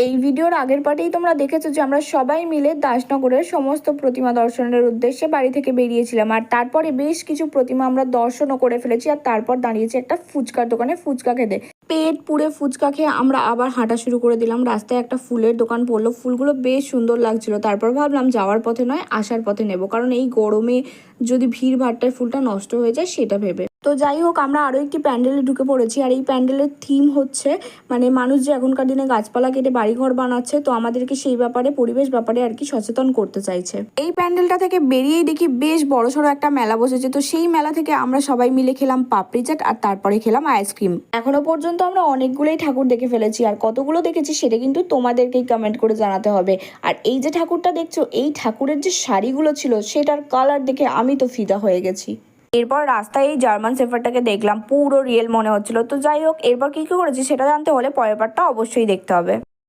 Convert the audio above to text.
এই ভিডিওর আগের পার্টেই তোমরা দেখেছো যে আমরা সবাই মিলে দাসনগরের সমস্ত প্রতিমা দর্শনের উদ্দেশ্যে বাড়ি থেকে বেরিয়েছিলাম, আর তারপরে বেশ কিছু প্রতিমা আমরা দর্শনও করে ফেলেছি। আর তারপর দাঁড়িয়েছি একটা ফুচকার দোকানে ফুচকা খেতে। পেট পুড়ে ফুচকা খেয়ে আমরা আবার হাঁটা শুরু করে দিলাম। রাস্তায় একটা ফুলের দোকান পড়লো, ফুলগুলো বেশ সুন্দর লাগছিল। তারপর ভাবলাম যাওয়ার পথে নয় আসার পথে নেব, কারণ এই গরমে যদি ভিড় ভাট্টায় ফুলটা নষ্ট হয়ে যায় সেটা ভেবে। তো যাই হোক, আমরা আরও একটি প্যান্ডেলে ঢুকে পড়েছি। আর এই প্যান্ডেলের থিম হচ্ছে মানুষ যে এখনকার দিনে গাছপালা কেটে বাড়িঘর বানাচ্ছে, তো আমাদেরকে সেই ব্যাপারে পরিবেশ ব্যাপারে আর কি সচেতন করতে চাইছে। এই প্যান্ডেলটা থেকে বেরিয়েই দেখি বেশ বড়সড় একটা মেলা বসেছে। তো সেই মেলা থেকে আমরা সবাই মিলে খেলাম পাপড়ি চাট আর তারপরে খেলাম আইসক্রিম। এখনো পর্যন্ত আমরা অনেকগুলোই ঠাকুর দেখে ফেলেছি, আর কতগুলো দেখেছি সেটা কিন্তু তোমাদেরকেই কমেন্ট করে জানাতে হবে। আর এই যে ঠাকুরটা দেখছো, এই ঠাকুরের যে শাড়িগুলো ছিল সেটার কালার দেখে আমি তো ফিদা হয়ে গেছি। এরপর রাস্তায় এই জার্মান শেফার্ডটাকে দেখলাম, পুরো রিয়েল মনে হচ্ছিল। তো যাই হোক, এরপর কি করেছি সেটা জানতে হলে পরের পার্টটা অবশ্যই দেখতে হবে।